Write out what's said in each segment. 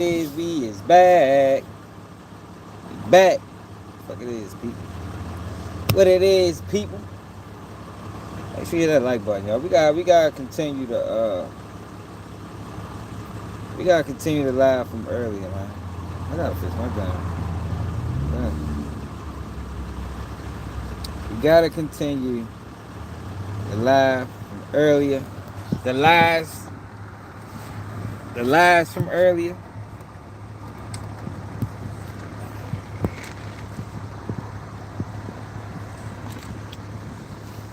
We is back. We back. Fuck it is, people. What it is, people. Make sure you hit that like button, y'all. We gotta continue to live from earlier, man. I gotta fix my gun. We gotta continue the live from earlier. The lies. The lies from earlier.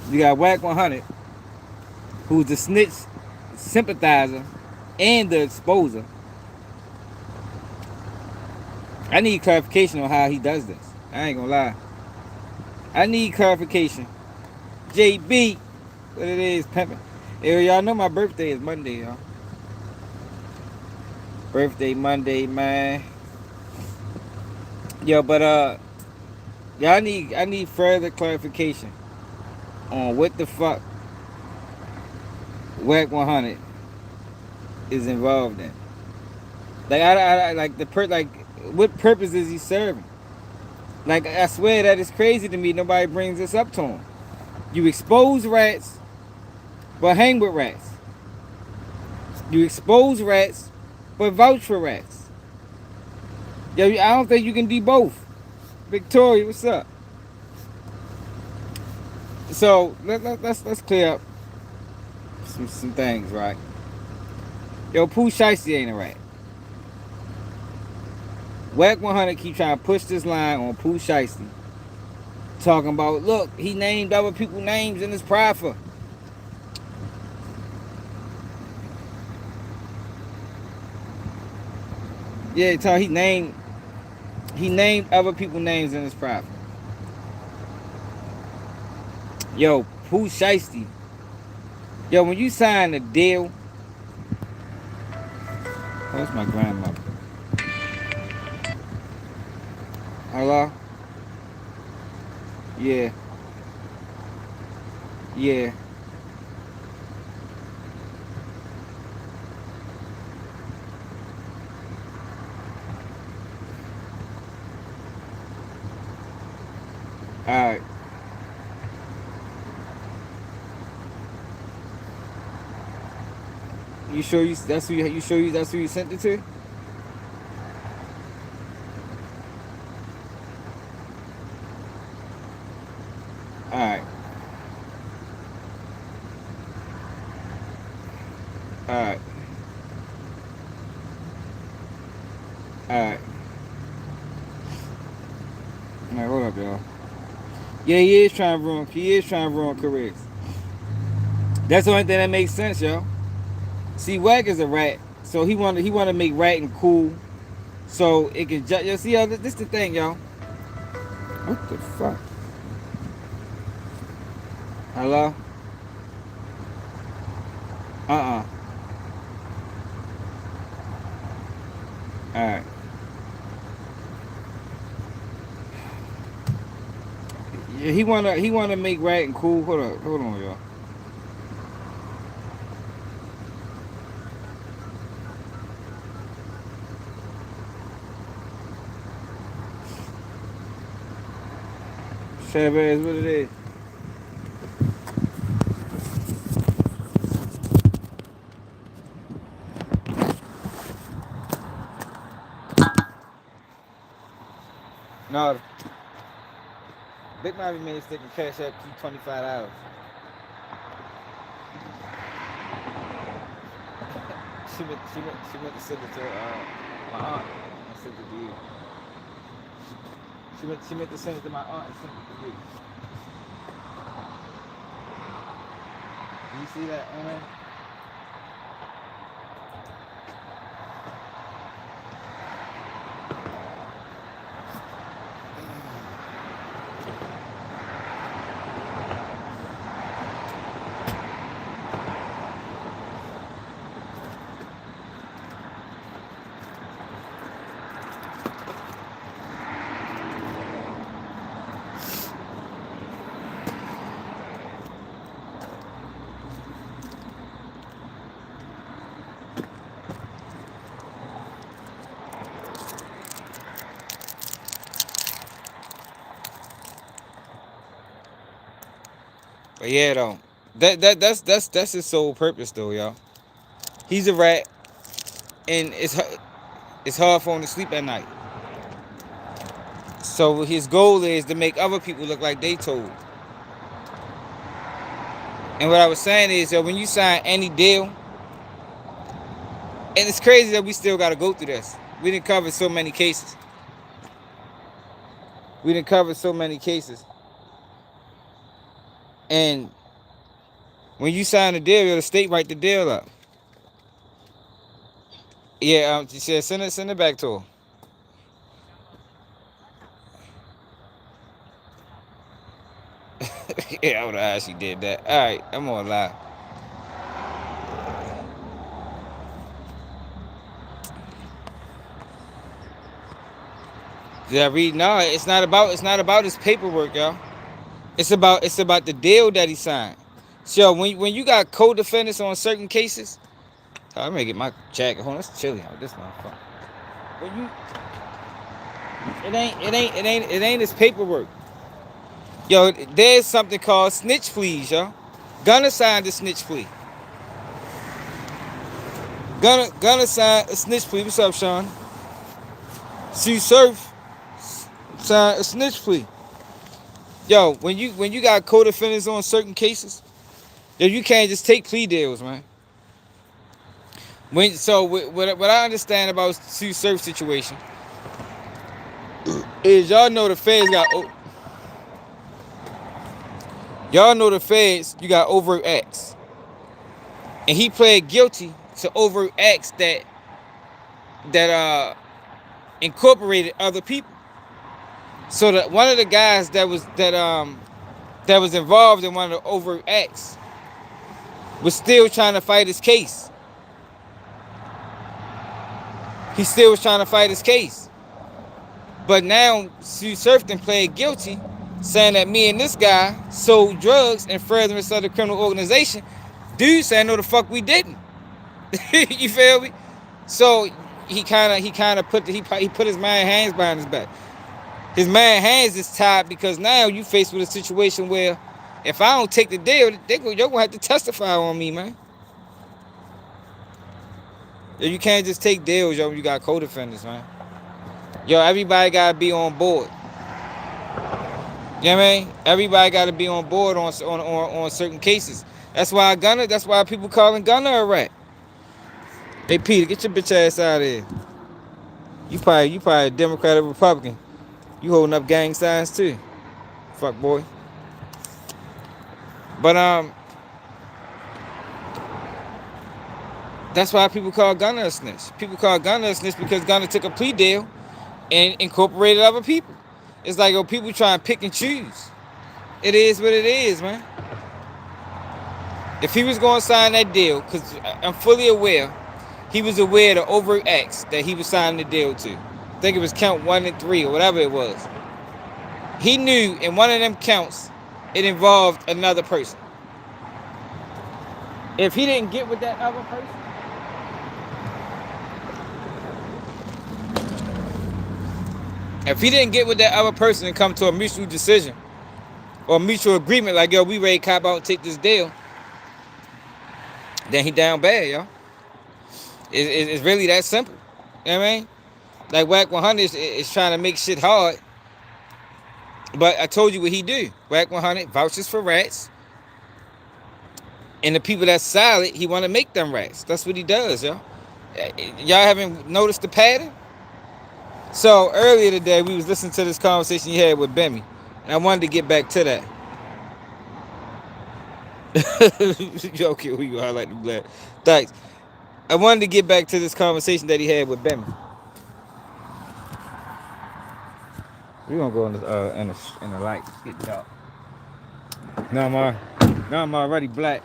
You got Wack 100, who's the snitch sympathizer and the exposer. I need clarification on how he does this. I ain't gonna lie. I need clarification. JB, what it is, pimping. Hey, y'all know my birthday is Monday, y'all. Birthday Monday, man. Yo, but y'all I need further clarification on what the fuck Wack 100 is involved in. Like I like like what purpose is he serving? Like I swear that is crazy to me. Nobody brings this up to him. You expose rats, but hang with rats. You expose rats, but vouch for rats. Yo, I don't think you can do both. Victoria, what's up? So let's clear up some things, right? Yo, Pooh Shiesty ain't a rat. Wack 100 keep trying to push this line on Pooh Shiesty, talking about, look, he named other people's names in his proffer. Yeah, he named other people's names in his proffer. Yo, Pooh Shiesty. Yo, when you sign a deal, oh, that's my grandmother. Hello? Yeah. Yeah. Alright. You sure that's who you sent it to? Alright. Alright. Alright. Alright, hold up, y'all. Yeah, he is trying to ruin careers. That's the only thing that makes sense, y'all. See, Wack is a rat, so he wanna make ratting cool, so it can just. You see, y'all, this the thing, y'all. What the fuck? Hello? Alright. Yeah, he wanna make ratting cool. Hold on, y'all. Chavez, what it is? No, Big Mommy made stick and cash up to $25. She went to send it to my aunt and sent it to you. She meant to send it to my aunt and send it to you. Do you see that, Anna? But yeah, though, that's his sole purpose, though, y'all. He's a rat, and it's hard for him to sleep at night. So his goal is to make other people look like they told. And what I was saying is that when you sign any deal, and it's crazy that we still got to go through this. We didn't cover so many cases. We didn't cover so many cases. And when you sign a deal, the state write the deal up. Yeah, she said send it back to her. Yeah, I would have actually did that. All right, I'm gonna lie. Did I read? No, it's not about his paperwork, y'all. It's about the deal that he signed. So when you got co-defendants on certain cases, I'm gonna get my jacket. Hold on, it's chilly out. This motherfucker. When you it ain't his paperwork. Yo, there's something called snitch pleas, y'all. Gunna signed a snitch plea. Gunna signed a snitch plea. What's up, Sean? See Surf signed a snitch plea. Yo, when you got co-defendants on certain cases, yo, you can't just take plea deals, man. What I understand about Sue Surf situation is y'all know the feds, you got overt acts. And he pled guilty to overt acts that incorporated other people. So that one of the guys that was involved in one of the overt acts was still trying to fight his case. He still was trying to fight his case. But now Sue Surfton pled guilty, saying that me and this guy sold drugs in furtherance of the criminal organization. Dude saying no the fuck we didn't. You feel me? So he kind of put his man hands behind his back. His man hands is tied because now you faced with a situation where if I don't take the deal, you're gonna have to testify on me, man. You can't just take deals, yo. You got co-defendants, man. Yo, everybody gotta be on board. You know what I mean? Everybody gotta be on board on certain cases. That's why people calling Gunna a rat. Hey Peter, get your bitch ass out of here. You probably a Democrat or Republican. You holding up gang signs too. Fuck boy. But that's why people call Gunna a snitch. People call Gunna a snitch because Gunna took a plea deal and incorporated other people. It's like, people try and pick and choose. It is what it is, man. If he was going to sign that deal, because I'm fully aware, he was aware of the overt acts that he was signing the deal to. I think it was count 1 and 3 or whatever it was. He knew in one of them counts, it involved another person. If he didn't get with that other person, and come to a mutual decision or mutual agreement, like, yo, we ready to cop out and take this deal, then he down bad, yo. It's really that simple. You know what I mean? Like Wack 100 is trying to make shit hard. But I told you what he do. Wack 100 vouches for rats. And the people that's solid, he want to make them rats. That's what he does, yo. Y'all haven't noticed the pattern? So earlier today, we was listening to this conversation you had with Bimmy. And I wanted to get back to that. Okay, who you are, like the black. Thanks. I wanted to get back to this conversation that he had with Bimmy. We're gonna go in the light. Get dark. Now I'm already black.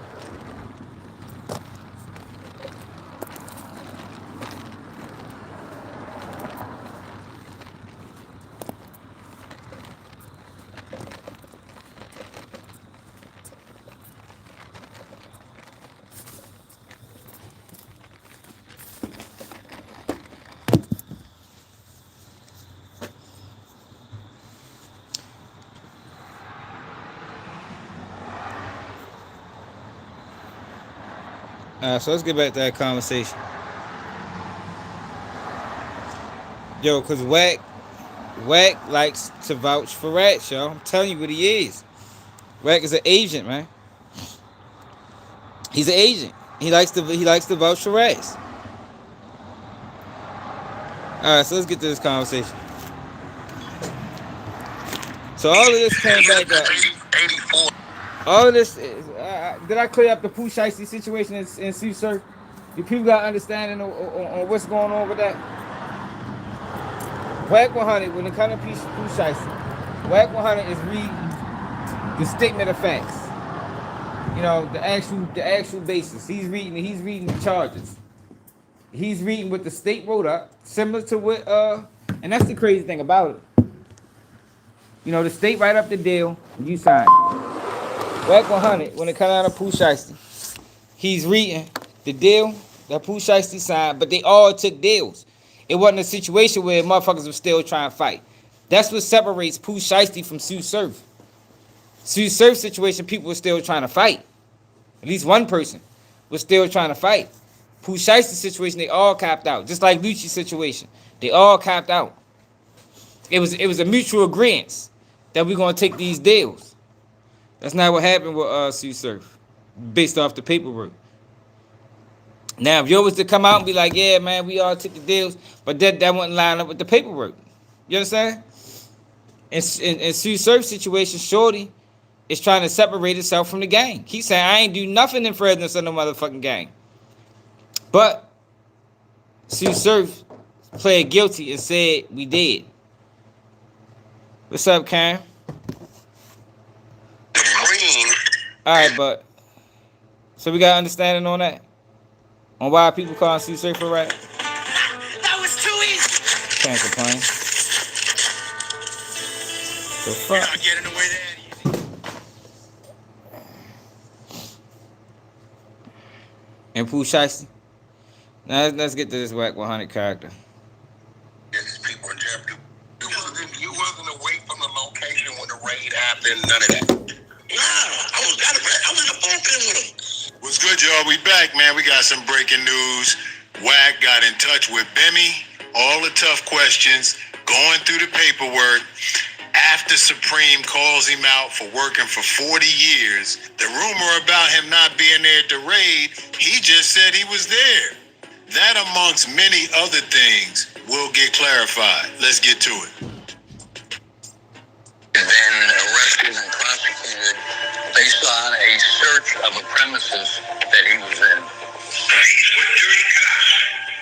So let's get back to that conversation. Yo, cause Wack likes to vouch for rats, yo. I'm telling you what he is. Wack is an agent, man. He's an agent. He likes to vouch for rats. Alright, so let's get to this conversation. So all of this came back up. 84. All of this is, did I clear up the Pooh Shiesty situation in Sea Surf? Do people got understanding on what's going on with that? Wack 100, when it comes to Pooh Shiesty, Wack 100 is reading the statement of facts. You know, the actual basis. He's reading the charges. He's reading what the state wrote up, similar to what and that's the crazy thing about it. You know, the state write up the deal, you sign it. Wack 100, when it comes out of Pooh Shiesty, he's reading the deal that Pooh Shiesty signed, but they all took deals. It wasn't a situation where motherfuckers were still trying to fight. That's what separates Pooh Shiesty from Sue Surf. Sue Surf situation, people were still trying to fight. At least one person was still trying to fight. Pooh Shiesty situation, they all capped out. Just like Lucci's situation, they all capped out. It was a mutual agreement that we're gonna take these deals. That's not what happened with Sue Surf, based off the paperwork. Now, if you was to come out and be like, yeah, man, we all took the deals, but that wouldn't line up with the paperwork. You understand? In Sue Surf's situation, Shorty is trying to separate itself from the gang. He said, I ain't do nothing in furtherance of no motherfucking gang. But Sue Surf pled guilty and said we did. What's up, Karen? Alright, but so we got understanding on that? On why people call Sue Surf a rat? That was too easy. Can't complain. The fuck? Not getting away that easy. And Pooh Shiesty. Now let's get to this Wack 100 character. Yes, people in jeopardy. You wasn't away from the location when the raid happened. None of that. Nah, I was in the bullpen with him. What's good, y'all? We back, man. We got some breaking news. Wack got in touch with Bimmy. All the tough questions. Going through the paperwork. After Supreme calls him out for working for 40 years, the rumor about him not being there at the raid, he just said he was there. That, amongst many other things, will get clarified. Let's get to it. And then arrested and prosecuted based on a search of a premises that he was in. He's with dirty cops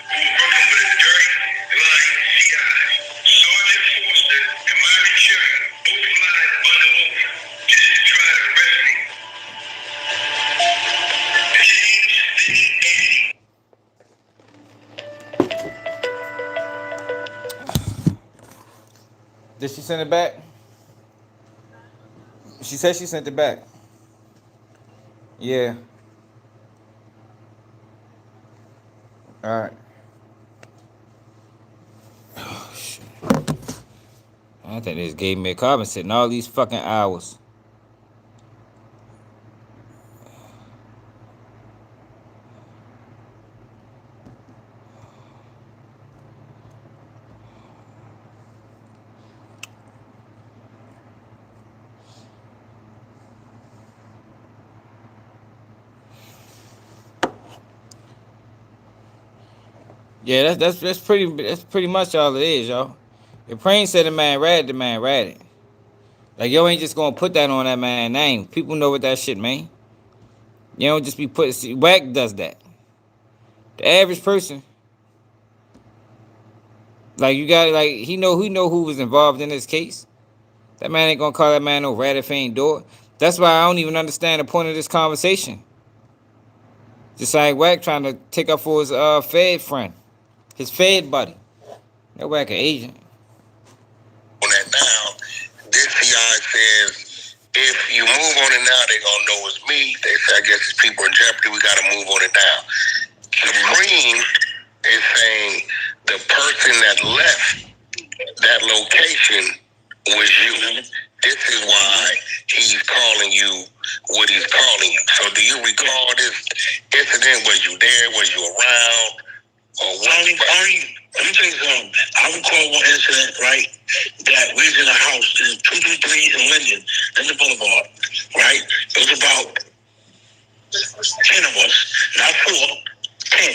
who working with a dirty, blind CI. Sergeant Foster and Myron Sherman both lied under oath just to try to arrest me. James Vinny Andy. Did she send it back? She said she sent it back. Yeah. Alright. Oh, shit. I think they just gave me a call. I've been sitting all these fucking hours. Yeah, that's pretty much all it is, y'all. If Prain said the man ratted, Like, yo ain't just gonna put that on that man's name. People know what that shit mean. You don't just be putting. See, Wack does that. The average person, like you got, like he know who was involved in this case. That man ain't gonna call that man no rat if he ain't do it. That's why I don't even understand the point of this conversation. Just like Wack trying to take up for his Fed friend, his Fed buddy. That Wack an agent. On that now, this CI says if you move on it now, they gonna know it's me. They say I guess it's people in jeopardy. We gotta move on it now. Supreme is saying the person that left that location was you. This is why he's calling you what he's calling you. So do you recall this incident where you I recall one incident, right, that we was in a house in 223 in Linden, Linden Boulevard, right? It was about 10 of us, not four, 10.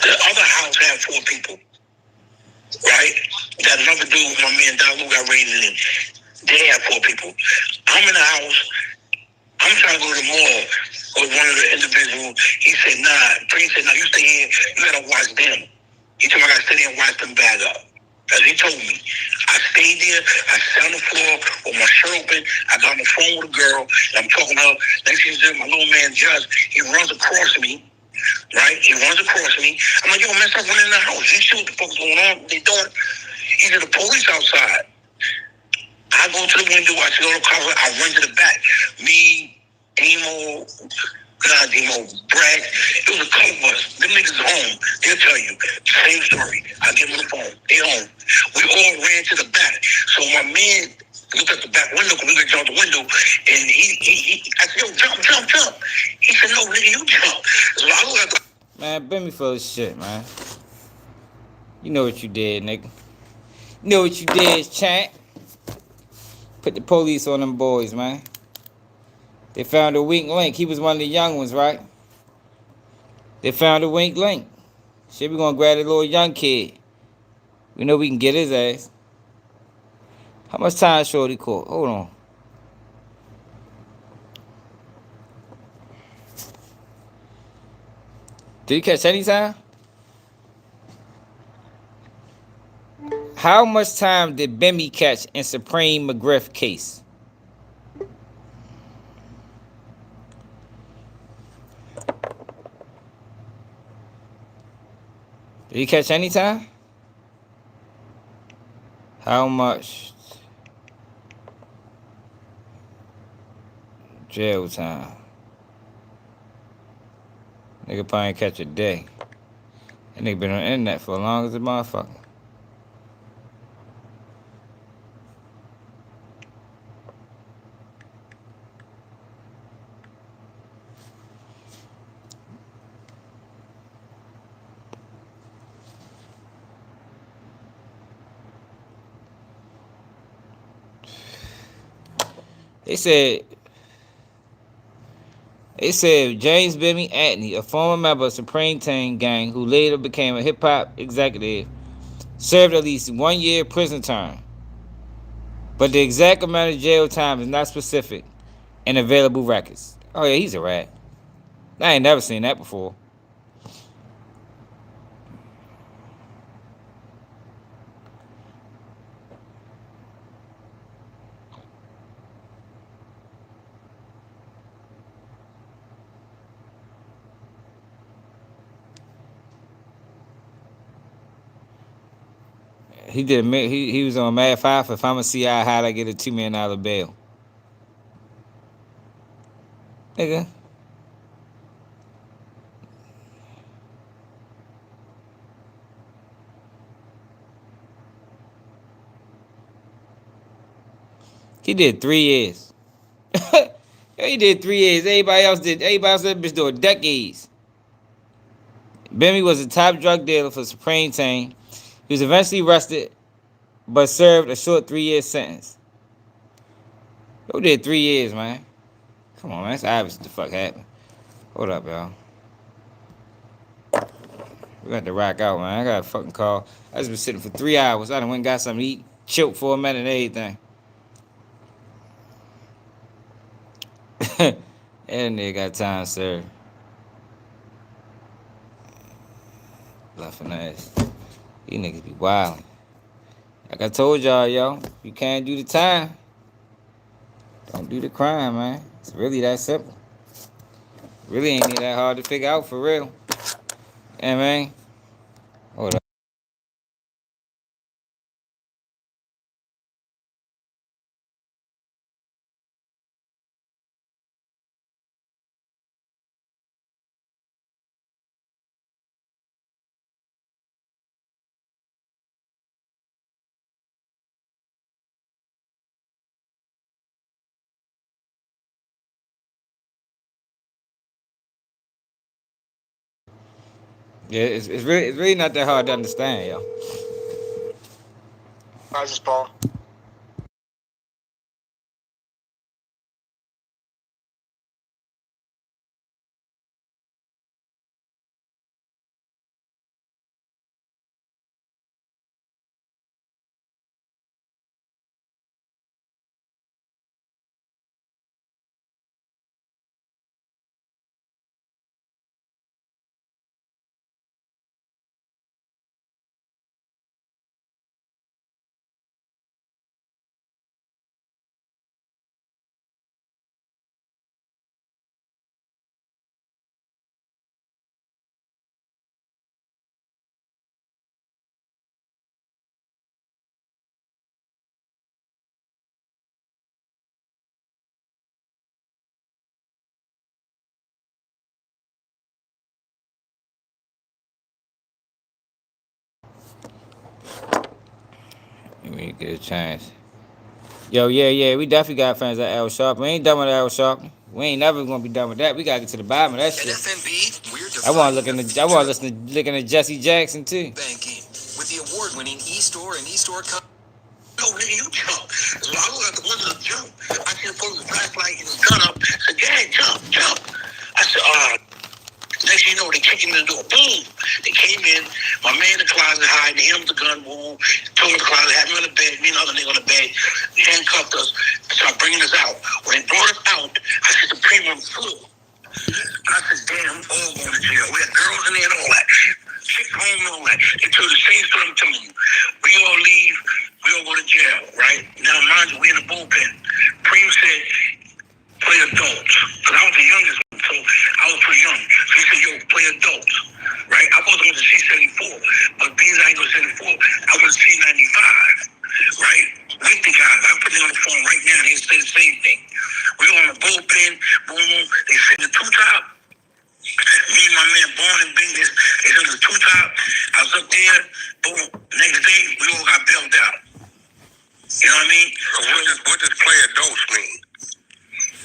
The other house had 4 people, right? That another dude, my man Dalu got raided in. They had 4 people. I'm in the house. I'm trying to go to the mall with one of the individuals. He said, nah. Prince said, no, you stay here. You gotta watch them. He told me I gotta stay there and watch them bag up. As he told me. I stayed there. I sat on the floor with my shirt open. I got on the phone with a girl. And I'm talking to her. Next thing you know, my little man, Judge, he runs across me. Right? He runs across me. I'm like, yo, man, stop running in the house. You see what the fuck's going on? They doing? He said, the police outside. I go to the window, I see all the cars, I run to the back. Me, Demo, Brad, it was a couple of us. Them niggas home. They'll tell you. Same story. I give them the phone. They home. We all ran to the back. So my man looked at the back window because we could jump the window. And I said, yo, jump. He said, no, nigga, you jump. So I looked at the... Man, Bimmy full of shit, man. You know what you did, nigga. You know what you did, champ. Put the police on them boys, man. They found a weak link. He was one of the young ones, right? They found a weak link. Shit, we gonna grab a little young kid. We know we can get his ass. How much time Shorty caught? Hold on. Did he catch any time? How much time did Bimmy catch in Supreme McGriff case? Did he catch any time? How much jail time? Nigga probably ain't catch a day. That nigga been on the internet for as long as a motherfucker. They said James Bimmy Atney, a former member of Supreme Team gang who later became a hip hop executive, served at least 1 year prison term. But the exact amount of jail time is not specific in available records. Oh yeah, he's a rat. I ain't never seen that before. He was on Mad 5 for if I'm a CI, how'd I get a $2 million bail? Nigga. He did 3 years. He did 3 years. Everybody else that bitch doing decades. Bimmy was a top drug dealer for Supreme Team. He was eventually arrested, but served a short 3 year sentence. Who did 3 years, man? Come on, man. That's obvious what the fuck happened. Hold up, y'all. We got to rock out, man. I got a fucking call. I just been sitting for 3 hours. I done went and got something to eat, chilled for a minute and everything. And they got time served. Laughing ass. These niggas be wildin'. Like I told y'all, yo, you can't do the time. Don't do the crime, man. It's really that simple. Really ain't that hard to figure out for real. Yeah, man. Hold up. Yeah, it's really not that hard to understand, yo. Rises, Paul. We get a chance. Yo, yeah, we definitely got fans at L Sharp. We ain't done with L Sharp. We ain't never gonna be done with that. We gotta get to the bottom of that shit. I wanna listen to Jesse Jackson too. Banking with the award-winning eStore and eStore. No, nigga, you jump. So I was at the window to jump. I see him put the flashlight and his gun up. I said, Dad, jump. I said, next thing you know, they kicked him in the door. Boom! They came in. My man in the closet hiding. They hit him with the gun. Boom! Took him to the closet. Had me on the bed. Me and the other nigga on the bed. Handcuffed us. Started bringing us out. When they brought us out, I said the premium flew. I said, damn, all going to jail. We had girls in there and all that. Chicks home and all that. They told the same story I'm telling you. We all leave. We all go to jail, right? Now, mind you, we in the bullpen. Preem said, play adults. Because I was the youngest one, so I was pretty young. So he said, yo, play adults. Right? I wasn't with the C-74. But being I ain't going to 74, I was C-95. Right? With the guys. I put it on the phone right now. They say the same thing. We on the bullpen. Boom, boom. They said the two-top. Me and my man Born and Bing, they said the two-top. I was up there. Boom. Next day, we all got bailed out. You know what I mean? So what does play adults mean?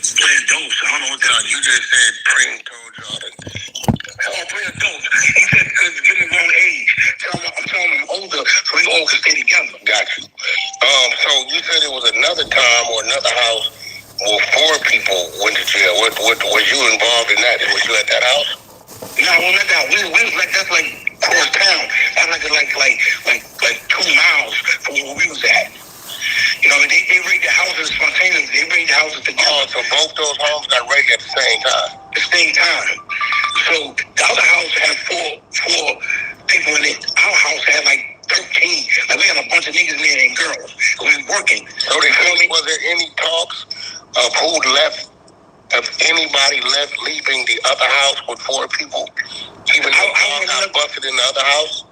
Play adults. I don't know what that means. You just said Preem told y'all that. Play adults. He said because it's getting wrong age. I'm telling him I'm older, so we all can stay together. Got you. So you said it was another time or another house where 4 people went to jail. What was you involved in that? Was you at that house? No, I wasn't at that. We was like that's like across town. That's like 2 miles from where we was at. You know, they raided the houses spontaneously. They raided the houses together. Oh, so both those homes got raided at the same time? The same time. So the other house had four people in it. Our house had like 13. Like we had a bunch of niggas in there and girls. We was working. So was there any talks of who left, of anybody left leaving the other house with 4 people? Even though I got busted in the other house?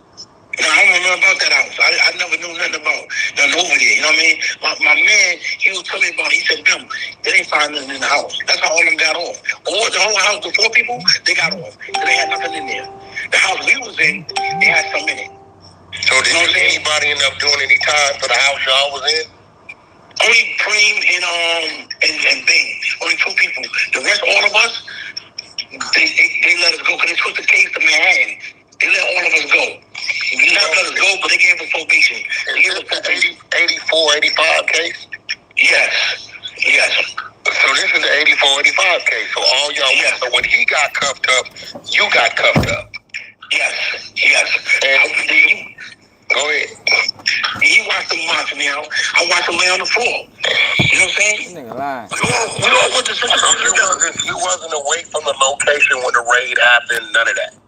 No, I don't know about that house. I never knew nothing about nothing over there. You know what I mean? My man, he was telling me about it. He said, Bim, they didn't find nothing in the house. That's how all of them got off. All the whole house, the 4 people, they got off. They had nothing in there. The house we was in, they had some in it. So did anybody end up doing any time for the house y'all was in? Only Preem and Bing. Only 2 people. The rest, all of us, they let us go because they took the case to Manhattan. They let all of us go. They not let us go, but they gave us probation. They gave us probation. 84, 85 case? Yes. So this is the 84, 85 case. So all y'all, yes. So when he got cuffed up, you got cuffed up? Yes. And go ahead. He watched him watch me out. I watched him lay on the floor. You know what I'm saying? This nigga lying. We all went to you wasn't away from the location when the raid happened, none of that?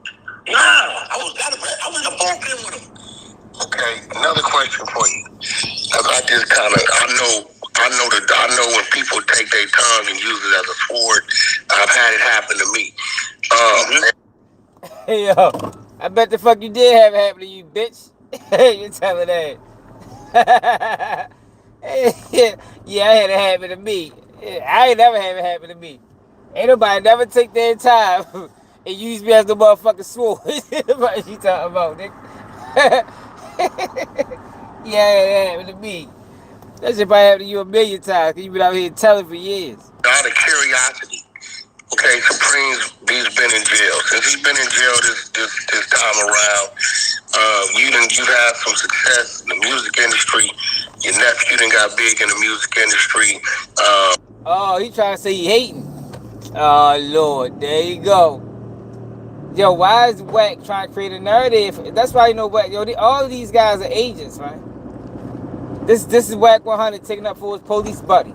Nah, I was in the bullpen with him. Okay, another question for you. Cause I know when people take their tongue and use it as a sword. I've had it happen to me. Hey yo, I bet the fuck you did have it happen to you, bitch. You telling that? Yeah, I had it happen to me. I ain't never had it happen to me. Ain't nobody never take their time and use me as the motherfucking sword. What you talking about, nigga? Yeah, it happened to me. That shit probably happened to you a million times because you been out here telling for years. Out of curiosity. Okay, Supreme's he's been in jail. Since he's been in jail this time around, You've had some success in the music industry. Your nephew done got big in the music industry. Oh, he trying to say he hating. Oh Lord, there you go. Yo, why is Wack trying to create a narrative? That's why you know Wack. Yo, all of these guys are agents, man. This is Wack 100 taking up for his police buddy.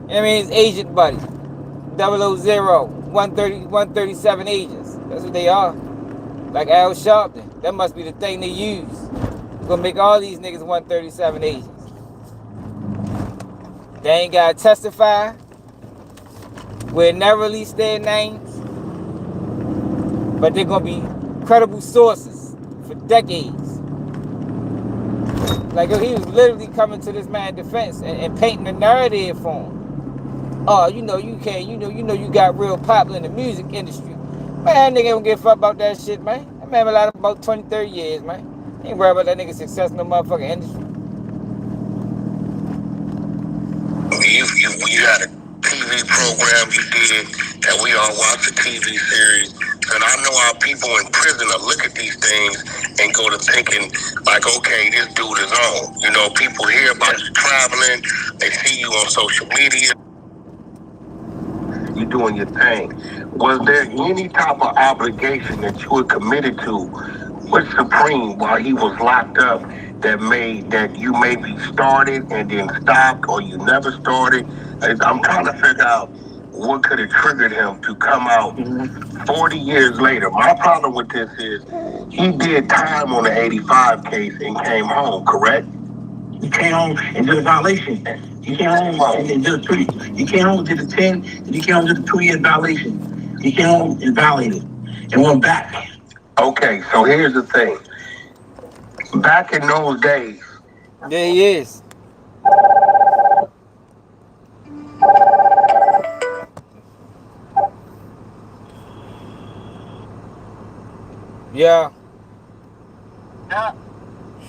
I mean his agent buddy. 000, 137 agents. That's what they are. Like Al Sharpton. That must be the thing they use. Gonna make all these niggas 137 agents. They ain't gotta testify. We'll never release their names. But they're gonna be credible sources for decades. Like he was literally coming to this man's defense and painting a narrative for him. Oh, you know you can't, you know you got real popular in the music industry. Man, that nigga don't give a fuck about that shit, man. That man been out about 20, 30 years, man. He ain't worried about that nigga's success in the motherfucking industry. You had a TV program you did that we all watched, the TV series. And I know how people in prison will look at these things and go to thinking, like, okay, this dude is on. You know, people hear about you traveling. They see you on social media. You doing your thing. Was there any type of obligation that you were committed to with Supreme while he was locked up that you maybe started and then stopped, or you never started? I'm trying to figure out what could have triggered him to come out 40 years later. My problem with this is he did time on the 85 case and came home, correct? He came home and did a violation. He came home and did a 3. He came home and did a 10, and he came home and did a 2-year violation. He came home and violated and went back. Okay, so here's the thing. Back in those days. There he is. Yeah. Yeah.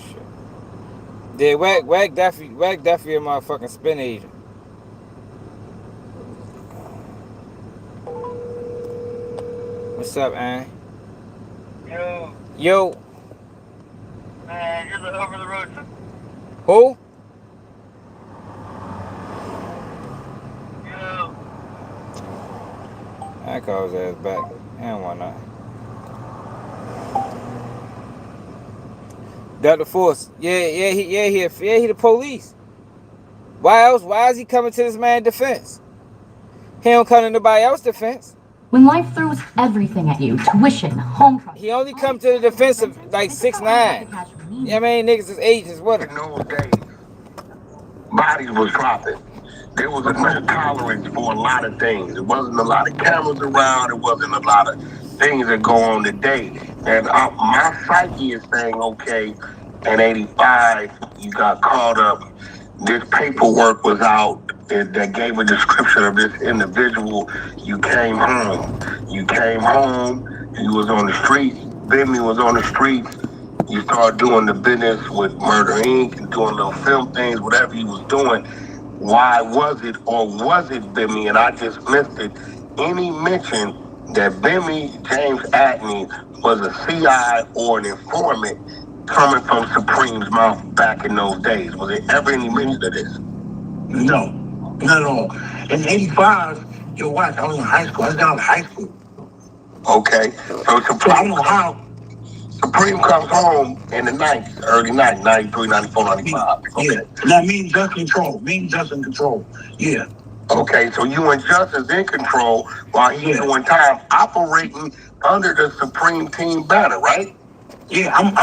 Shit. Yeah, Wack definitely a motherfucking spin agent. What's up, man? Yo. Man, you're the over the road. Who? Yo. I call his ass back. I don't want nothing. Delta Force. He the police. Why else? Why is he coming to this man's defense? He don't come to nobody else's defense. When life throws everything at you, tuition, home trust. He only come to the defense of like 6'9". Yeah, I mean niggas is agents with him. In those days, bodies was dropping. There was a no tolerance for a lot of things. There wasn't a lot of cameras around. There wasn't a lot of things that go on today. And my psyche is saying, okay, in 85, you got caught up. This paperwork was out that gave a description of this individual. You came home. You was on the streets. Bimmy was on the streets. You started doing the business with Murder Inc. and doing little film things, whatever he was doing. Why was it, or was it Bimmy, and I just missed it, any mention that Bimmy James Atney was a CI or an informant coming from Supreme's mouth back in those days? Was there ever any mention of this? No, not at all. In 85, you're what? I was in high school. I was down in high school. Okay, so I don't know how. Supreme comes home in the 90s, early 90s, 93, 94, 95. Okay. Yeah, now me and Just in control. Yeah. Okay, so you and Just is in control while he's doing time operating under the Supreme Team banner, right? Yeah, I'm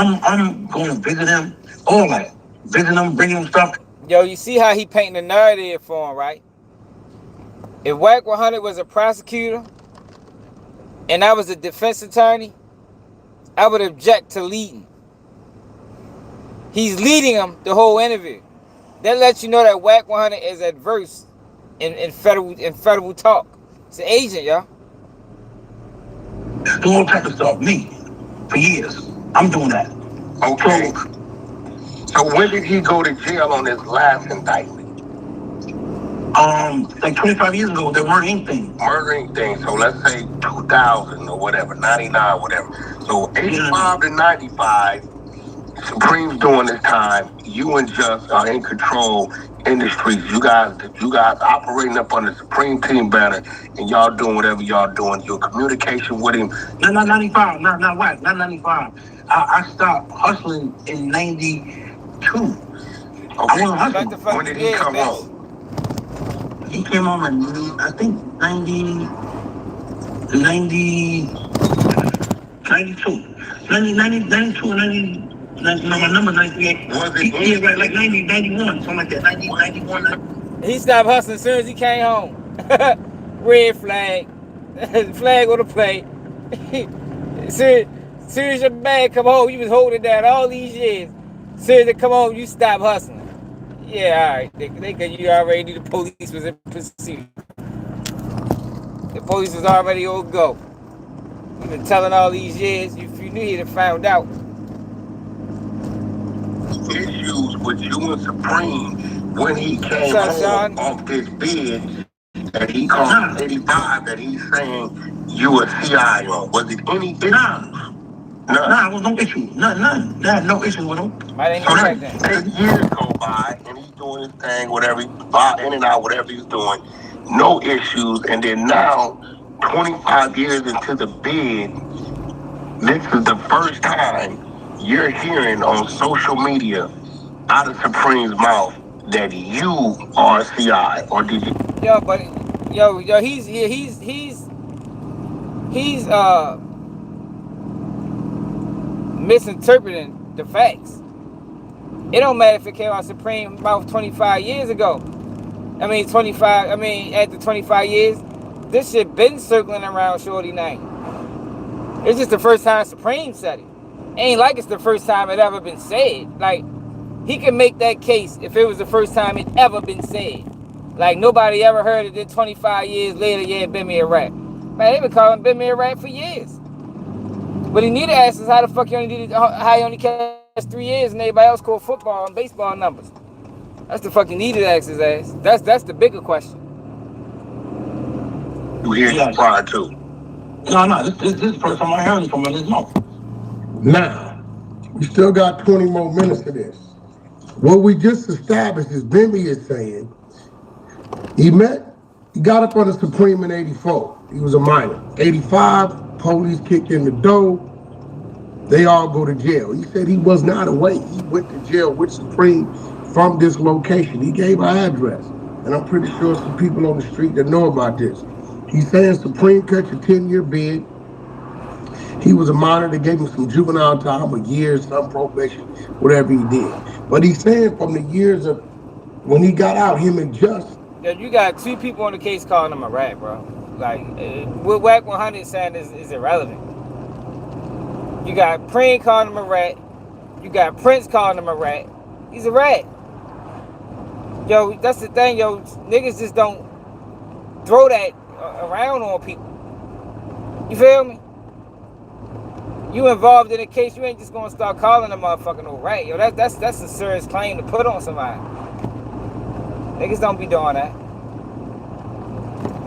going to visit him, all that. Visit him, bringing him stuff. Yo, you see how he painting the narrative for him, right? If Wack 100 was a prosecutor and I was a defense attorney, I would object to leading. He's leading him the whole interview. That lets you know that Wack 100 is adverse in federal talk. It's an agent, y'all. The whole type of stuff, me, for years. I'm doing that. Okay. So when did he go to jail on his last indictment? Like 25 years ago, there weren't anything. Murder anything. So let's say 2000 or whatever, 99, whatever. So 85 to 95, Supreme's doing this time. You and Just are in control in the streets. You guys operating up on the Supreme Team banner, and y'all doing whatever y'all doing. Your communication with him. No, not 95. Not Wack. Not 95. I stopped hustling in 92. Okay. I wasn't hustling. When did he come home? He came home in, I think, 90, 92. 92 or 90. No, my number 98. Was it? Yeah, like 90, 91, something like that. 90, 91. He stopped hustling as soon as he came home. Red flag. Flag on the plate. Soon as your man come home, you was holding down all these years. As soon as they come home, you stop hustling. Yeah, all right. They you already knew the police was in pursuit. The police was already on go. You've been telling all these years. If you knew, he'd have found out. Issues with you and Supreme when he came home off this bid that he called 85 that he's saying you a CI on. Was it any issue? Nah, it was no issue. None. There had no issue with him. Why didn't you check that? 8 years go by and he's doing his thing, whatever, in and out, whatever he's doing. No issues. And then now, 25 years into the bid, this is the first time you're hearing on social media out of Supreme's mouth that you are a CI, or did you? He's misinterpreting the facts. It don't matter if it came out Supreme mouth 25 years ago. After 25 years, this shit been circling around Shorty name. It's just the first time Supreme said it. Ain't like it's the first time it ever been said. Like, he can make that case if it was the first time it ever been said. Like, nobody ever heard it. Then 25 years later, yeah, Bimmy a rat. Man, they been calling Bimmy a rat for years. But he need to ask us how the fuck how he only catch 3 years and everybody else called football and baseball numbers. That's the fuck he needed to ask his ass. That's the bigger question. You hear your pride too? No, this is the first time I heard it from his mouth. Now, we still got 20 more minutes of this. What we just established is Bimmy is saying he got up on the Supreme in 84. He was a minor. 85, police kicked in the door. They all go to jail. He said he was not away. He went to jail with Supreme from this location. He gave our address. And I'm pretty sure some people on the street that know about this. He's saying Supreme cut a 10-year bid. He was a minor. They gave him some juvenile time, a year, some probation, whatever he did. But he's saying from the years of when he got out, him and Just. Yeah, you got 2 people on the case calling him a rat, bro. Like, what Wack 100 saying is irrelevant. You got Preem calling him a rat. You got Prince calling him a rat. He's a rat. Yo, that's the thing, yo. Niggas just don't throw that around on people. You feel me? You involved in a case, you ain't just gonna start calling a motherfucking old rat. Yo, that's a serious claim to put on somebody. Niggas don't be doing that.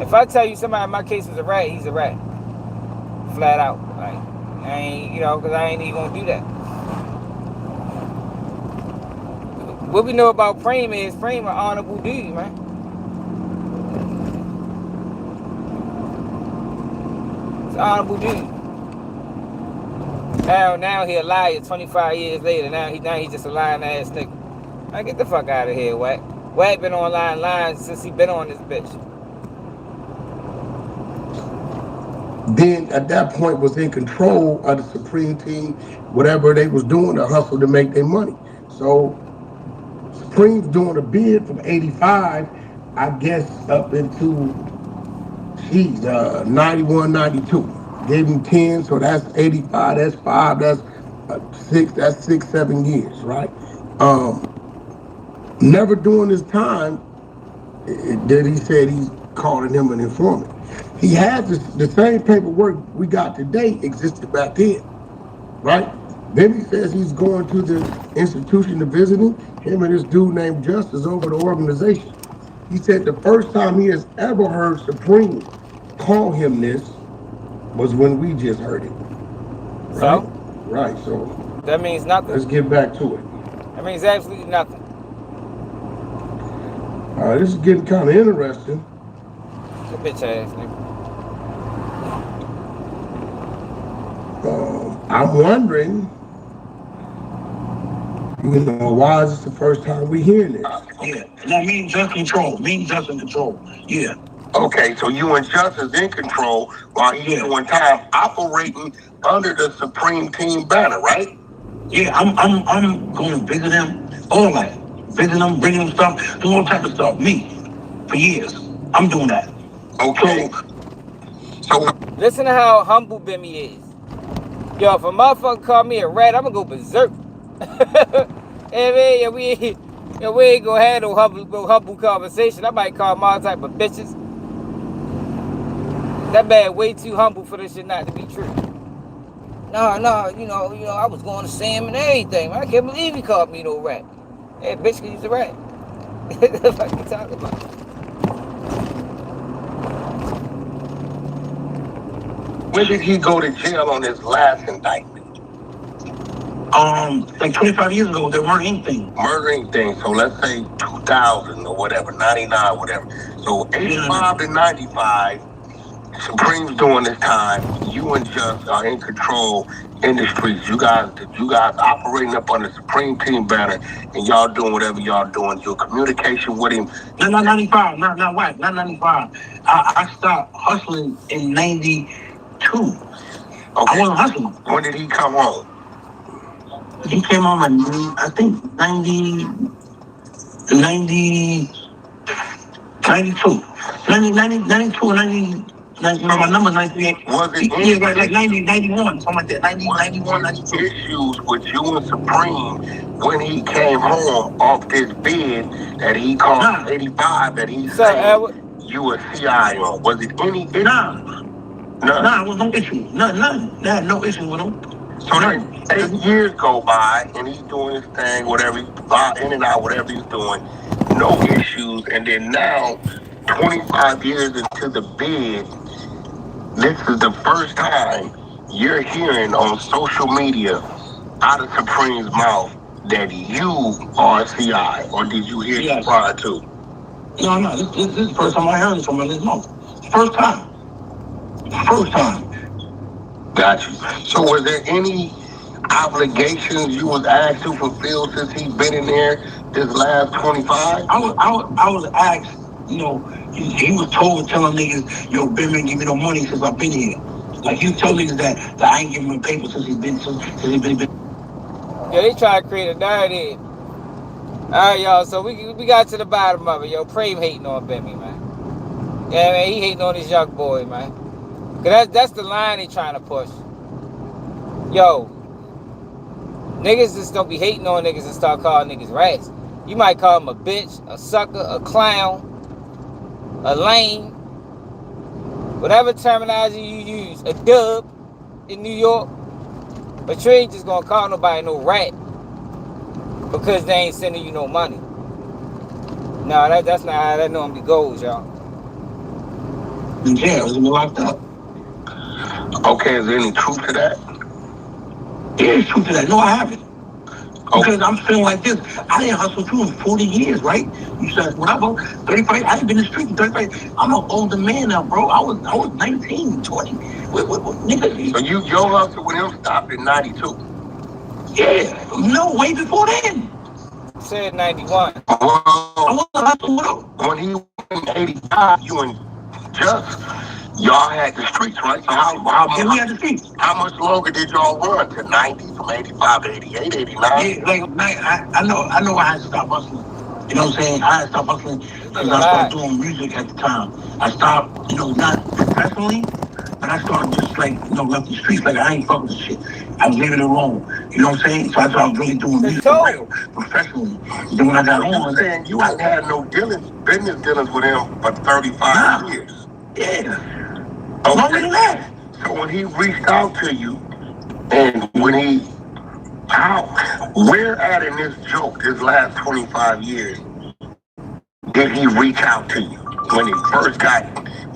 If I tell you somebody in my case was a rat, he's a rat. Flat out. Like, I ain't, because I ain't even gonna do that. What we know about Preem is Preem an honorable dude, man. It's an honorable dude. Now he a liar 25 years later. Now he just a lying ass nigga. Man, get the fuck out of here, Wack. Wack been online lying since he been on this bitch. Then at that point was in control of the Supreme Team, whatever they was doing to hustle to make their money. So Supreme's doing a bid from 85, I guess up into 91, 92. Gave him 10, so that's 85, that's 5, that's 6, that's 6, 7 years, right? Never during this time that he said he's calling him an informant. He has the same paperwork we got today existed back then, right? Then he says he's going to the institution to visit him. Him and this dude named Justice over the organization. He said the first time he has ever heard Supreme call him this was when we just heard it. Right? So? Right, so. That means nothing. Let's get back to it. That means absolutely nothing. This is getting kind of interesting. Good bitch ass nigga. I'm wondering, why is this the first time we hearing this? Yeah, now me and Just control. Me and Just in control. Yeah. Okay, so you and Just is in control while he's doing time operating under the Supreme Team banner, right? Yeah, I'm going to visit them, all that. Visit them, bringing them stuff, do all type of stuff. Me, for years. I'm doing that. Okay. So listen to how humble Bimmy is. Yo, if a motherfucker call me a rat, I'm gonna go berserk. Hey, man, we ain't gonna have no humble conversation. I might call him all type of bitches. That man way too humble for this shit not to be true. No, you know, I was going to see him and everything. I can't believe he called me no rat. Hey, bitch, he's a rat. What the fuck you talking about? when did he go to jail on his last indictment? Like 25 years ago, there weren't anything. Murdering things. So let's say 2000 or whatever, 99, whatever. So 85 to 95, Supreme's doing this time. You and Just are in control in the streets. You guys operating up on the Supreme Team banner, and y'all doing whatever y'all doing. Your communication with him. No, not 95, not Wack, not 95. I stopped hustling in 92. Okay. I wasn't hustling. When did he come home? He came home in, I think, 92. 92 or 90. My number 98. Was it like 90, 91, something like that. 90, 91, 92. Issues with you and Supreme when he came home off this bid that he called 85 that he said you were CI on. Was it any issue? Nah, it was no issue. None. I had no issue with him. So then 8 years go by and he's doing his thing, whatever, in and out, whatever he's doing, no issues. And then now, 25 years into the bid, this is the first time you're hearing on social media out of Supreme's mouth that you are CI, or did you hear it prior to? No, this is the first time I heard it from his mouth. First time. Got you. So was there any obligations you was asked to fulfill since he's been in there this last 25? I was asked, you know, he was telling niggas, yo, Bimmy, give me no money since I've been here. Like, you tell niggas that I ain't giving him paper since he's been. Yeah, they try to create a narrative. Alright, y'all, so we got to the bottom of it. Yo, Prame hating on Bimmy, man. Yeah, man, he hating on this young boy, man. Cause that's the line they trying to push. Yo, niggas just don't be hating on niggas and start calling niggas rats. You might call them a bitch, a sucker, a clown, a lame, whatever terminology you use, a dub in New York. But you ain't just gonna call nobody no rat because they ain't sending you no money. No, that's not how that normally goes, y'all. Yeah, it was locked up. Okay, is there any truth to that? Yeah, there's truth to that. No, I haven't. Because I'm feeling like this. I didn't hustle too in 40 years, right? You said, whatever, 35, I ain't been in the street in 35. I'm an older man now, bro. I was 19, 20. Nigga. So your hustle with him stopped in 92? Yeah. No, way before then. Said 91. Well, I wasn't hustling with him. When he was in 85, you and Just, y'all had the streets, right? So how we had the streets. How much longer did y'all run to 90, from 85 to 88, 89? Yeah, like, I know I had to stop hustling. You know what I'm saying? I had to stop hustling because I started doing music at the time. I stopped, not professionally, but I started just like, left the streets. Like, I ain't fucking with shit. I was leaving it alone. You know what I'm saying? So I started really doing music real professionally. Then when I got on, I'm saying you ain't had no business dealings with him for 35 years. Yeah. Longer than that. So when he reached out to you, and where at in this joke, this last 25 years, did he reach out to you? When he first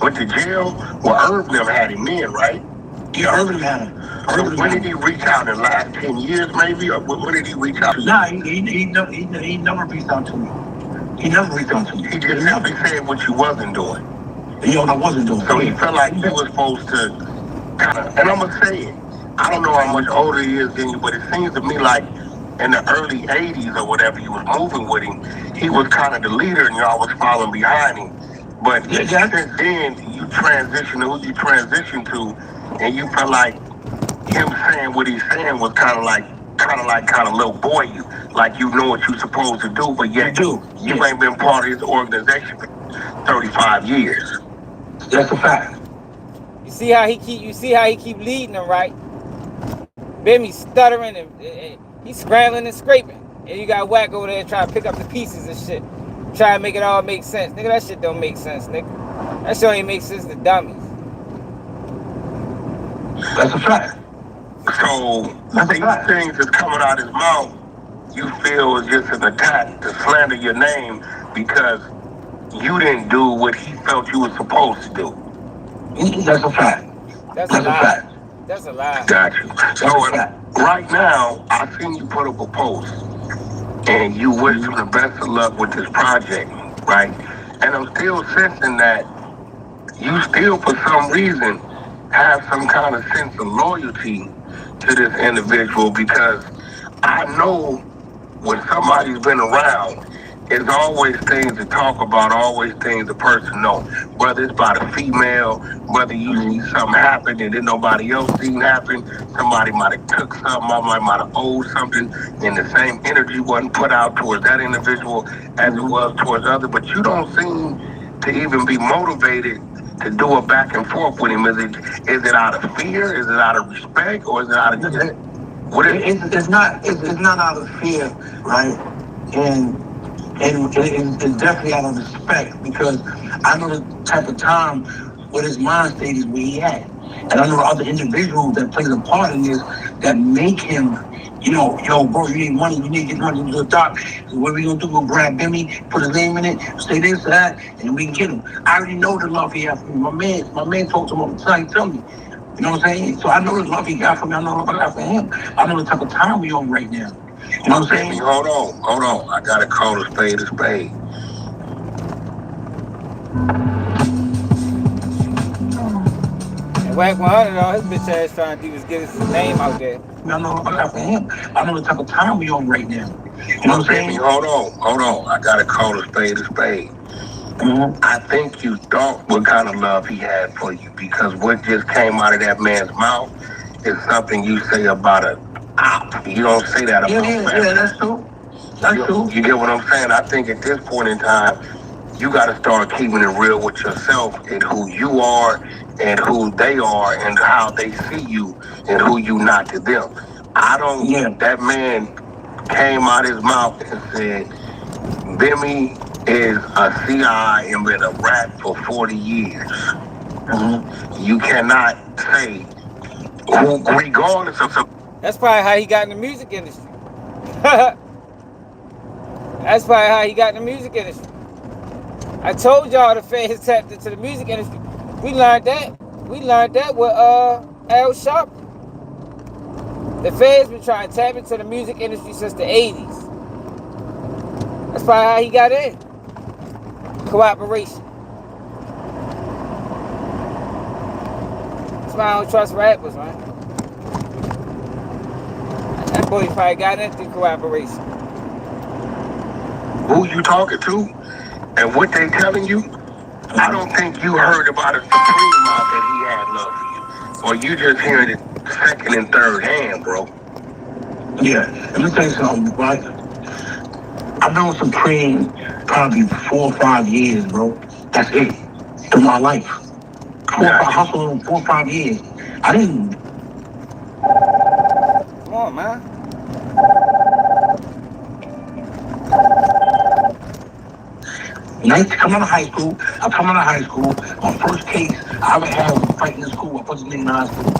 went to jail, well, Irv never had him in, right? Yeah, Irv had him. When did he reach out? In the last 10 years, maybe? Or when did he reach out? Nah, he never reached out to me. He never reached out to me. He just simply said what you wasn't doing. Yo, I wasn't doing. So he felt like he was supposed to kind of, and I'm going to say it, I don't know how much older he is than you, but it seems to me like in the early 80s or whatever you was moving with him, he was kind of the leader and y'all was following behind him. But since then, you transitioned to who you transitioned to, and you felt like him saying what he's saying was kind of little boy you, like you know what you're supposed to do, but yet you ain't been part of his organization for 35 years. That's a fact. You see how he keep leading them, right? Bimmy stuttering and he's scrambling and scraping, and you got Wack over there trying to pick up the pieces and shit, try to make it all make sense. Nigga, that shit don't make sense, nigga. That shit only makes sense to dummies. That's a fact. So these things that's coming out his mouth, you feel is just an attack to slander your name because you didn't do what he felt you were supposed to do. That's a fact. That's a lie. That's a lie. Got you. So right now, I seen you put up a post, and you wish him the best of luck with this project, right? And I'm still sensing that you still, for some reason, have some kind of sense of loyalty to this individual, because I know when somebody's been around, there's always things to talk about, always things a person know. Whether it's about a female, whether you see something happen and then nobody else seen happen, somebody might have took something, might have owed something, and the same energy wasn't put out towards that individual as it was towards others. But you don't seem to even be motivated to do a back and forth with him. Is it out of fear? Is it out of respect? Or is it out of what is it? It's not out of fear, right? And it's definitely out of respect, because I know the type of time what his mind state is where he at. And I know other individuals that plays a part in this that make him, yo, bro, you need money, you need to get money to the top. What we gonna do? We'll grab Bimmy, put his name in it, say this, that, and we can get him. I already know the love he has for me. My man talks to him all the time, tell me. You know what I'm saying? So I know the love he got for me, I know the love I got for him. I know the type of time we on right now. You know what I'm saying? Hold on. I gotta call a spade a spade. And Wack 100, all his bitch ass trying to do is get his name out there. I know what I got for him. I know the type of time we on right now. You know what I'm saying? Hold on. I gotta call a spade a spade. Mm-hmm. I think you thought what kind of love he had for you, because what just came out of that man's mouth is something you say about a op. You don't say that about Yeah, that's true. That's true. You get what I'm saying? I think at this point in time, you got to start keeping it real with yourself and who you are and who they are and how they see you and who you not to them. That man came out his mouth and said, Bimmy is a CI and been a rat for 40 years. Mm-hmm. You cannot say, regardless of... That's probably how he got in the music industry. That's probably how he got in the music industry. I told y'all the feds tapped into the music industry. We learned that. with Al Sharpton. The feds been trying to tap into the music industry since the 80s. That's probably how he got in. Cooperation. That's why I don't trust rappers, man. That boy probably got in through cooperation. Who you talking to and what they telling you, I don't think you heard about a Supreme out that he had love for you. Or you just hearing it second and third hand, bro. Yeah, let me tell you something, right? I've known Supreme probably 4 or 5 years, bro. That's it. Through my life. 4 or 5 years. I didn't... Come on, man. Come out of high school. My first case I ever had was fighting in school. I put the nigga in high school.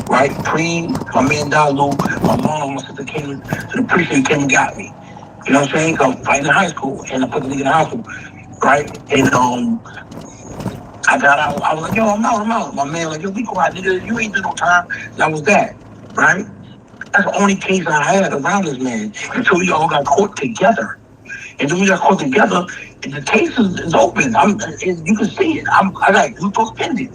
Right? Preem, my man Dalu, my mom, my sister came to the precinct, came and got me. You know what I'm saying? I was fighting in high school, and I put the nigga in high school. Right? And I got out. I was like, yo, I'm out. My man like, yo, be quiet, nigga. You ain't do no time. That was that. right? That's the only case I had around this man until we all got caught together. And then we got caught together, and the case is open. You can see it. I got youth offended.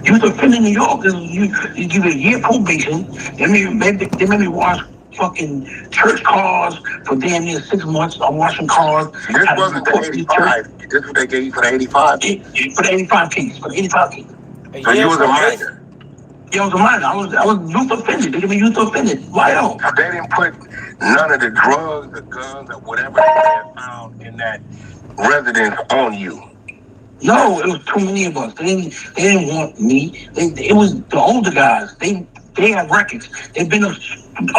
Youth offended in New York is you give a year probation. They made me wash fucking church cars for damn near 6 months. I'm washing cars. This wasn't the 85. This is what they gave you for the 85? For the 85 case. For the 85 case. So you was a minor? Yeah, I was a minor. I was youth offended. They gave me youth offended. Why else? They didn't put none of the drugs, the guns, or whatever they had found in that residence on you. No, it was too many of us. They didn't want me. It was the older guys. They had records. They've been up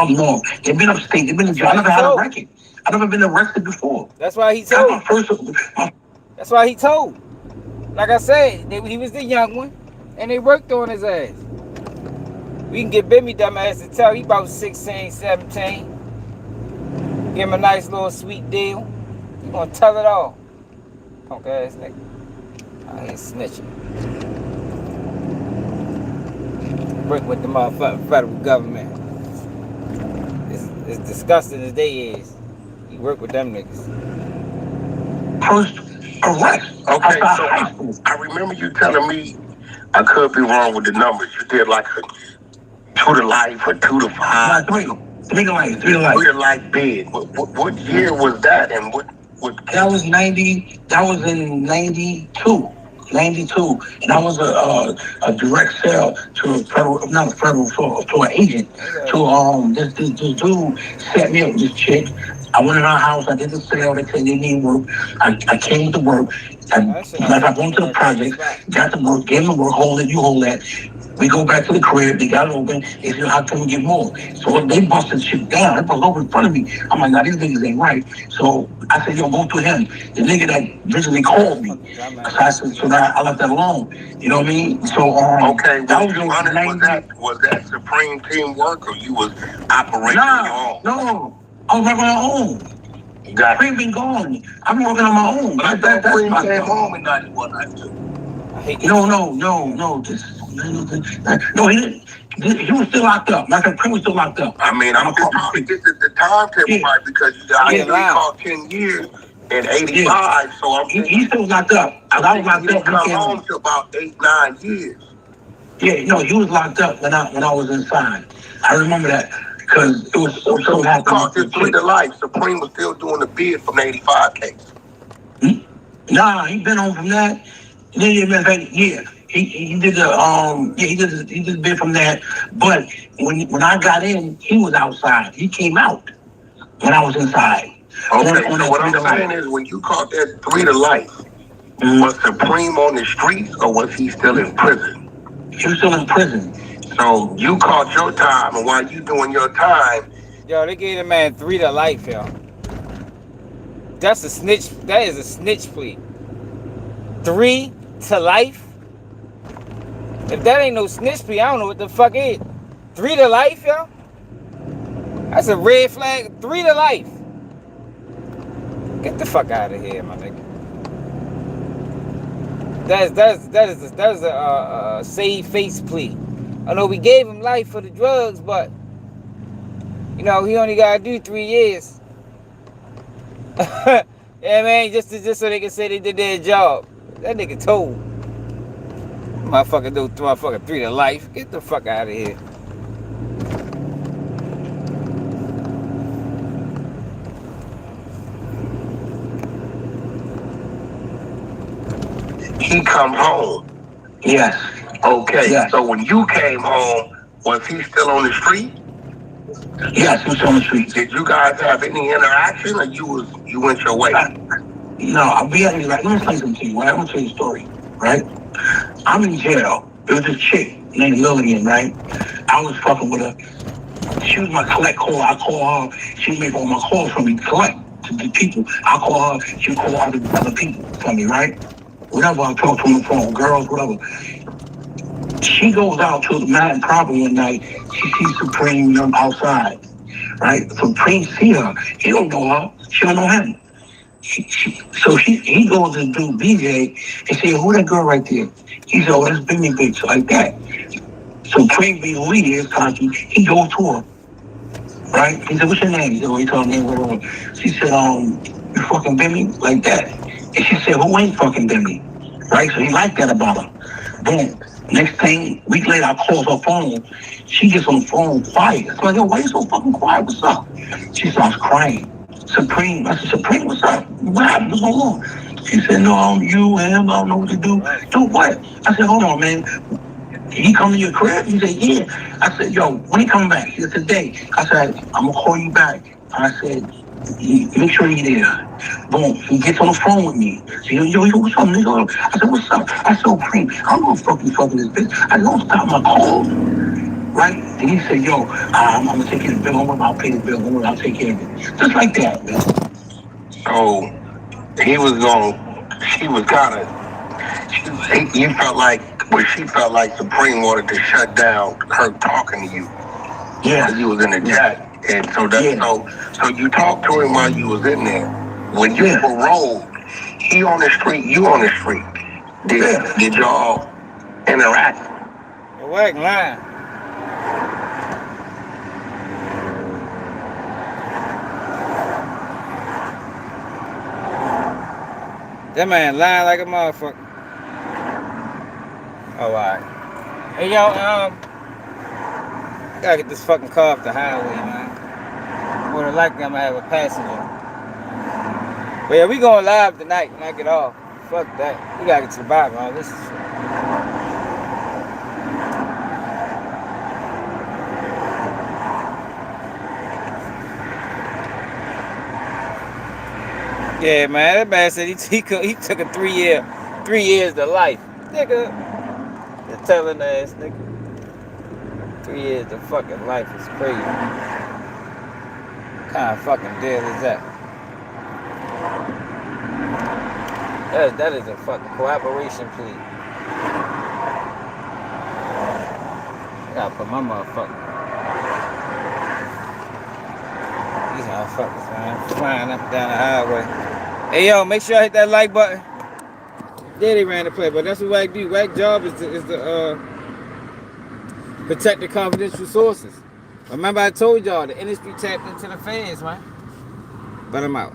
north. They've been upstate. They've been in jail. I never had a record. I've never been arrested before. That's why he told. That's why he told. Like I said, he was the young one, and they worked on his ass. We can get Bimmy dumbass to tell he about 16, 17. Give him a nice little sweet deal. He gonna tell it all. Punk ass nigga. I ain't snitching. Work with the motherfucking federal government. It's disgusting as they is. You work with them niggas. First arrest. Okay, so I remember you telling me, I could be wrong with the numbers. You did like a 2 to life or 2 to 5. No, 3 to life. 3 to life bid. What year was that, and what? That was 90. That was in 92. 92, and I was a direct sale to a federal, not a federal, to an agent. To this dude set me up with this chick. I went in our house. I did the sale. They said they need work. I came to work. I went to the project, got the work, gave them the work. Hold it, you hold that. We go back to the crib. They got it open. They said, "How can we get more?" So they busted shit down. They bust over in front of me. I'm like, "Nah, these niggas ain't right." So I said, "Yo, go to him." The nigga that originally called me. So I said, so that I left that alone. You know what I mean? So okay, that was that Supreme teamwork, or you was operating on your own? No, I was working on my own. Supreme been gone. I'm working on my own. But that's Supreme came home in 91, 92. No, he didn't. He was still locked up. My Supreme was still locked up. I mean, I'm just trying to get the timetable right, because you called 10 years in 85, so I'm he's still locked up. I was locked up. He didn't come home to about 8, 9 years. Yeah, no, he was locked up when I was inside. I remember that because it was so happy. Called this 3 to life. Supreme was still doing the bid from the 85 case. Nah, he been home from that. He did the bid from that. But when I got in, he was outside. He came out when I was inside. Okay, so what I'm saying is, when you caught that 3 to life, was Supreme on the streets, or was he still in prison? He was still in prison. So you caught your time, and while you doing your time, yo, they gave the man 3 to life, yo. That's a snitch. That is a snitch plea. 3 to life. If that ain't no snitch plea, I don't know what the fuck is. 3 to life, yo. That's a red flag. 3 to life. Get the fuck out of here, my nigga. That's a save face plea. I know we gave him life for the drugs, but you know he only gotta do 3 years. Yeah, man, just so they can say they did their job. That nigga told. Motherfucker do 3 to life. Get the fuck out of here. he come home. Yes. Okay, yes. So when you came home, was he still on the street? Yes, he was on the street. Did you guys have any interaction, or you went your way? No, I'll be honest. Let me tell you something to you, right? I'm gonna tell you a story, right? I'm in jail. There was this chick named Lillian, right? I was fucking with her. She was my collect call. I call her. She make all my calls for me, collect to the people. I call her. She call other people for me, right? Whatever, I talk to them on the phone, girls, whatever. She goes out to the mountain property one night. She sees Supreme outside, right? Supreme see her. He don't know her. She don't know him. He goes to do BJ and say, "Who that girl right there?" He said, "Oh, that's Bimmy bitch," like that. So Crazy who he is, Kachi, he goes to her, right? He said, what's your name? He said, he told me, whatever. She said, you fucking Bimmy? Like that. And she said, who ain't fucking Bimmy? Right? So he liked that about her. Boom. Next thing, week later, I call her phone. She gets on the phone quiet. I'm like, yo, why you so fucking quiet? What's up? She starts crying. Supreme. I said, Supreme, what's up? What happened? What's going on? She said, no, I'm you, him, I don't know what to do. Do what? I said, hold on, man. He come to your crib? He said, yeah. I said, yo, when he coming back? He said, today. I said, I'm going to call you back. I said, make sure you're there. Boom. He gets on the phone with me. He said, yo, what's up, nigga? I said, what's up? I said, Supreme, I'm going to fucking this bitch. I don't stop my calls. Right? And he said, yo, I'm going to take care of the bill. I'll pay the bill. I'll take care of it. Just like that, man. So he was going, she was kind of, you felt like, well, she felt like Supreme wanted to shut down her talking to you. Yeah. Because you was in the chat. And so that's so you talked to him while you was in there. When you paroled, he on the street, you on the street. Did y'all interact? Wack lying. That man lying like a motherfucker. Oh, alright. Hey, yo, I gotta get this fucking car off the highway, man. More than likely, I'm gonna have a passenger. But yeah, we going live tonight when I get off. Fuck that. We gotta get to the bottom of this shit. Yeah, man, that man said he took a 3 years to life. Nigga. The telling ass nigga. 3 years to fucking life is crazy. What kind of fucking deal is that? That is a fucking cooperation plea. I gotta put my motherfucker. These motherfuckers, man, flying up and down the highway. Hey, yo, make sure I hit that like button. Yeah, they ran the play, but that's what Wack do. Wack's job is to protect the confidential sources. Remember I told y'all, the industry tapped into the fans, man. But I'm out.